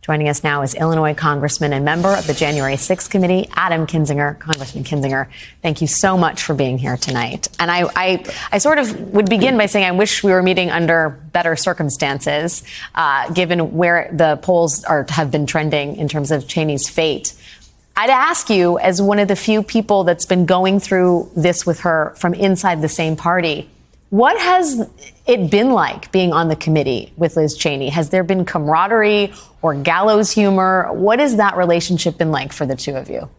Joining us now is Illinois Congressman and member of the January 6th Committee, Adam Kinzinger. Congressman Kinzinger, thank you so much for being here tonight. And I sort of would begin by saying I wish we were meeting under better circumstances, given where the polls have been trending in terms of Cheney's fate. I'd ask you, as one of the few people that's been going through this with her from inside the same party, what has it been like being on the committee with Liz Cheney? Has there been camaraderie or gallows humor? What has that relationship been like for the two of you?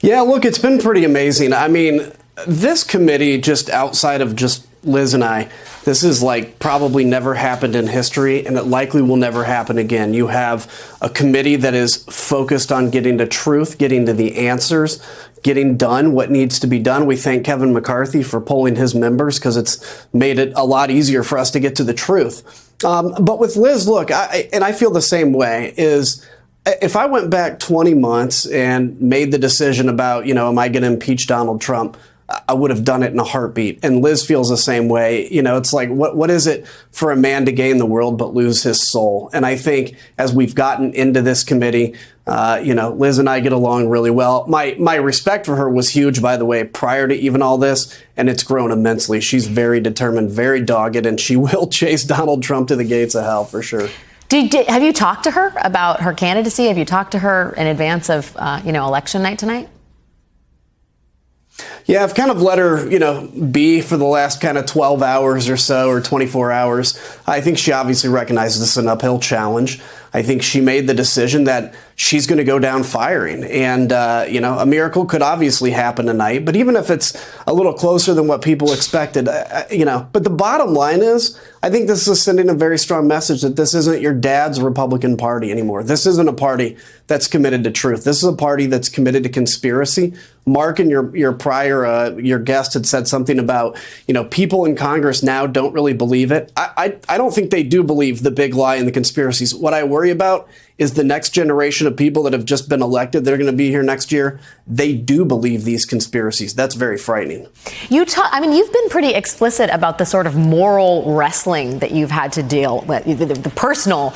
Yeah, look, it's been pretty amazing. I mean, this committee, just outside of just Liz and I, this is like probably never happened in history, and it likely will never happen again. You have a committee that is focused on getting to truth, getting to the answers, getting done what needs to be done. We thank Kevin McCarthy for polling his members because it's made it a lot easier for us to get to the truth. But with Liz, look, I feel the same way, is if I went back 20 months and made the decision about, am I going to impeach Donald Trump, I would have done it in a heartbeat. And Liz feels the same way. It's like, what is it for a man to gain the world but lose his soul? And I think as we've gotten into this committee, Liz and I get along really well. My respect for her was huge, by the way, prior to even all this, and it's grown immensely. She's very determined, very dogged, and she will chase Donald Trump to the gates of hell for sure. Have you talked to her about her candidacy? Have you talked to her in advance of, election night tonight? Yeah, I've kind of let her, be for the last kind of 12 hours or so, or 24 hours. I think she obviously recognizes this is an uphill challenge. I think she made the decision that she's going to go down firing. And, a miracle could obviously happen tonight. But even if it's a little closer than what people expected, but the bottom line is, I think this is sending a very strong message that this isn't your dad's Republican Party anymore. This isn't a party that's committed to truth. This is a party that's committed to conspiracy. Mark and your prior your guest had said something about, people in Congress now don't really believe it. I don't think they do believe the big lie and the conspiracies. What I worry about is the next generation of people that have just been elected. They're going to be here next year. They do believe these conspiracies. That's very frightening. You've been pretty explicit about the sort of moral wrestling that you've had to deal with, the personal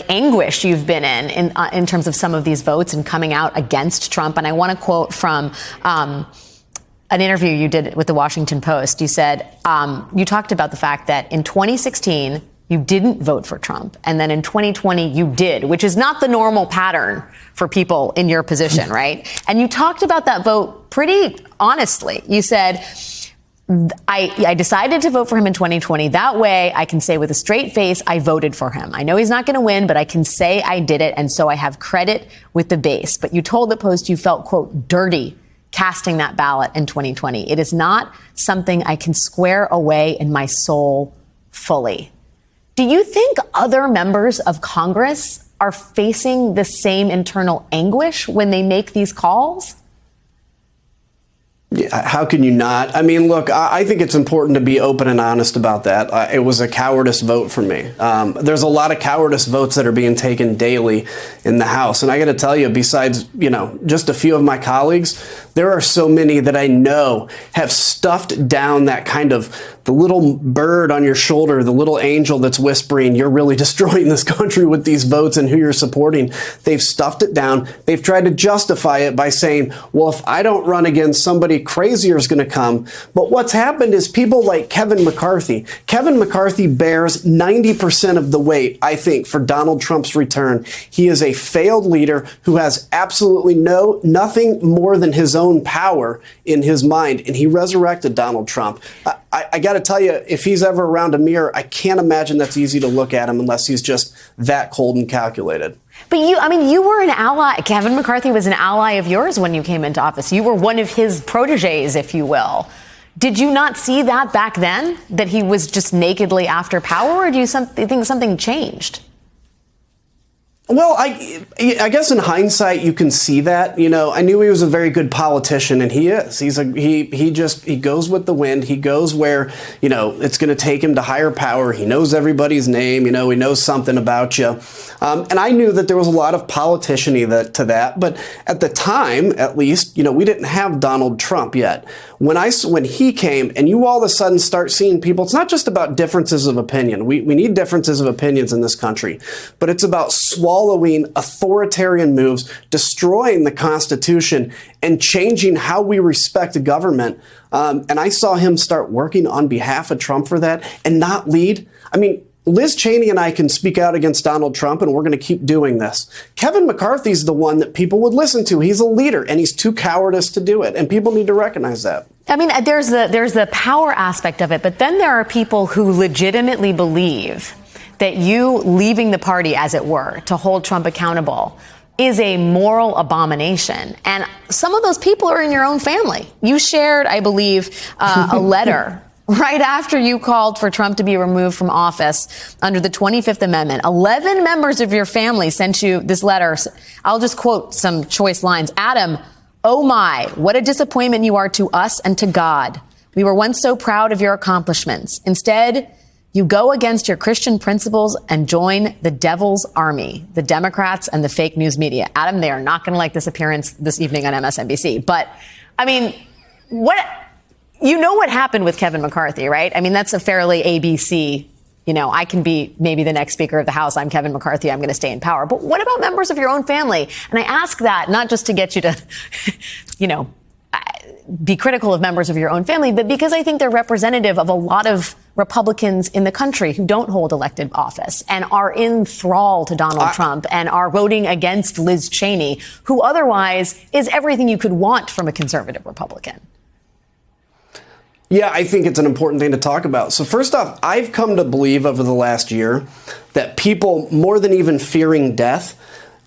anguish you've been in terms of some of these votes and coming out against Trump. And I want to quote from an interview you did with the Washington Post. You said, you talked about the fact that in 2016, you didn't vote for Trump. And then in 2020, you did, which is not the normal pattern for people in your position, right? And you talked about that vote pretty honestly. You said, I decided to vote for him in 2020. That way I can say with a straight face, I voted for him. I know he's not going to win, but I can say I did it. And so I have credit with the base. But you told the Post you felt, quote, dirty casting that ballot in 2020. It is not something I can square away in my soul fully. Do you think other members of Congress are facing the same internal anguish when they make these calls? How can you not? I mean, look, I think it's important to be open and honest about that. It was a cowardice vote for me. There's a lot of cowardice votes that are being taken daily in the House. And I got to tell you, besides, just a few of my colleagues, there are so many that I know have stuffed down that kind of the little bird on your shoulder, the little angel that's whispering, you're really destroying this country with these votes and who you're supporting. They've stuffed it down. They've tried to justify it by saying, well, if I don't run again, somebody crazier is going to come. But what's happened is people like Kevin McCarthy. Kevin McCarthy bears 90% of the weight, I think, for Donald Trump's return. He is a failed leader who has absolutely nothing more than his own power in his mind. And he resurrected Donald Trump. I got to tell you, if he's ever around a mirror, I can't imagine that's easy to look at him unless he's just that cold and calculated. But you were an ally. Kevin McCarthy was an ally of yours when you came into office. You were one of his proteges, if you will. Did you not see that back then, that he was just nakedly after power, or do you think something changed? Well, I guess in hindsight you can see that. I knew he was a very good politician, and he is. He goes with the wind. He goes where it's going to take him to higher power. He knows everybody's name. He knows something about you. And I knew that there was a lot of politician-y to that. But at the time, at least, we didn't have Donald Trump yet. When he came, and you all of a sudden start seeing people, it's not just about differences of opinion. We need differences of opinions in this country, but it's about swallowing authoritarian moves, destroying the Constitution, and changing how we respect government. And I saw him start working on behalf of Trump for that and not lead. I mean, Liz Cheney and I can speak out against Donald Trump, and we're going to keep doing this. Kevin McCarthy's the one that people would listen to. He's a leader, and he's too cowardice to do it, and people need to recognize that. I mean, there's the power aspect of it, but then there are people who legitimately believe that you leaving the party, as it were, to hold Trump accountable is a moral abomination. And some of those people are in your own family. You shared, I believe, a letter right after you called for Trump to be removed from office under the 25th Amendment. 11 members of your family sent you this letter. I'll just quote some choice lines. Adam, oh my, what a disappointment you are to us and to God. We were once so proud of your accomplishments. Instead, you go against your Christian principles and join the devil's army, the Democrats and the fake news media. Adam, they are not going to like this appearance this evening on MSNBC. But, I mean, what happened with Kevin McCarthy, right? I mean, that's a fairly ABC, I can be maybe the next Speaker of the House. I'm Kevin McCarthy. I'm going to stay in power. But what about members of your own family? And I ask that not just to get you to, be critical of members of your own family, but because I think they're representative of a lot of Republicans in the country who don't hold elected office and are in thrall to Donald Trump and are voting against Liz Cheney, who otherwise is everything you could want from a conservative Republican. Yeah, I think it's an important thing to talk about. So first off, I've come to believe over the last year that people, more than even fearing death,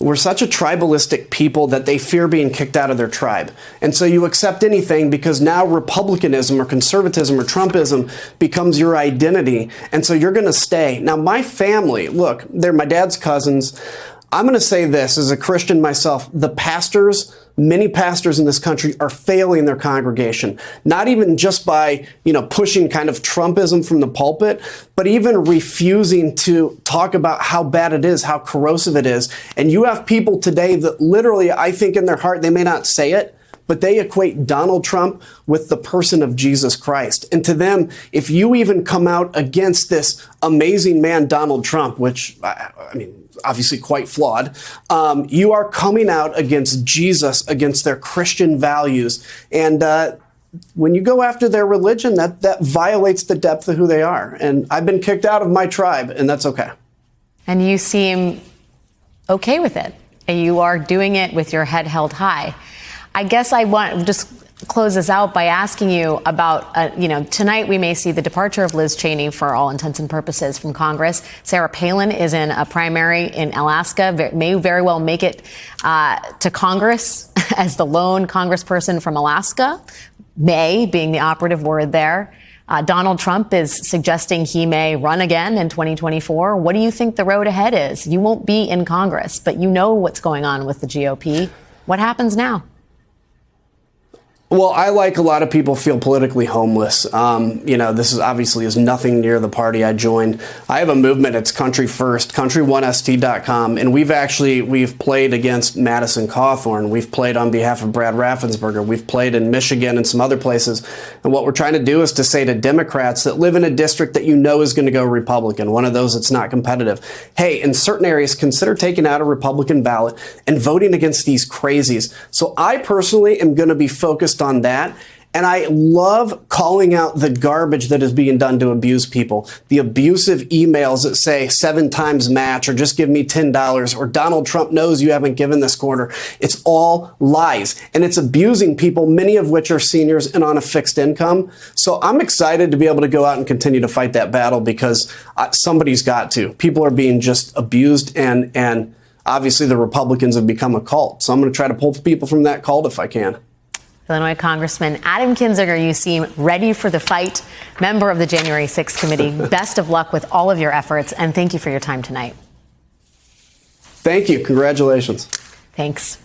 we're such a tribalistic people that they fear being kicked out of their tribe. And so you accept anything because now republicanism or conservatism or Trumpism becomes your identity. And so you're going to stay. Now, my family, look, they're my dad's cousins. I'm going to say this as a Christian myself, the pastors, many pastors in this country are failing their congregation, not even just by, pushing kind of Trumpism from the pulpit, but even refusing to talk about how bad it is, how corrosive it is. And you have people today that literally, I think in their heart, they may not say it, but they equate Donald Trump with the person of Jesus Christ. And to them, if you even come out against this amazing man, Donald Trump, which, I mean, obviously quite flawed, you are coming out against Jesus, against their Christian values. And when you go after their religion, that violates the depth of who they are. And I've been kicked out of my tribe, and that's okay. And you seem okay with it. You are doing it with your head held high. I guess I want to just close this out by asking you about, tonight we may see the departure of Liz Cheney for all intents and purposes from Congress. Sarah Palin is in a primary in Alaska, may very well make it to Congress as the lone congressperson from Alaska, may being the operative word there. Donald Trump is suggesting he may run again in 2024. What do you think the road ahead is? You won't be in Congress, but you know what's going on with the GOP. What happens now? Well, I, like a lot of people, feel politically homeless. This is obviously is nothing near the party I joined. I have a movement. It's Country First, country1st.com. And we've played against Madison Cawthorn. We've played on behalf of Brad Raffensperger. We've played in Michigan and some other places. And what we're trying to do is to say to Democrats that live in a district that is going to go Republican, one of those that's not competitive, hey, in certain areas, consider taking out a Republican ballot and voting against these crazies. So I personally am going to be focused on that. And I love calling out the garbage that is being done to abuse people. The abusive emails that say 7 times match or just give me $10 or Donald Trump knows you haven't given this quarter. It's all lies. And it's abusing people, many of which are seniors and on a fixed income. So I'm excited to be able to go out and continue to fight that battle because somebody's got to. People are being just abused and obviously the Republicans have become a cult. So I'm going to try to pull people from that cult if I can. Illinois Congressman Adam Kinzinger, you seem ready for the fight. Member of the January 6th committee. Best of luck with all of your efforts, and thank you for your time tonight. Thank you. Congratulations. Thanks.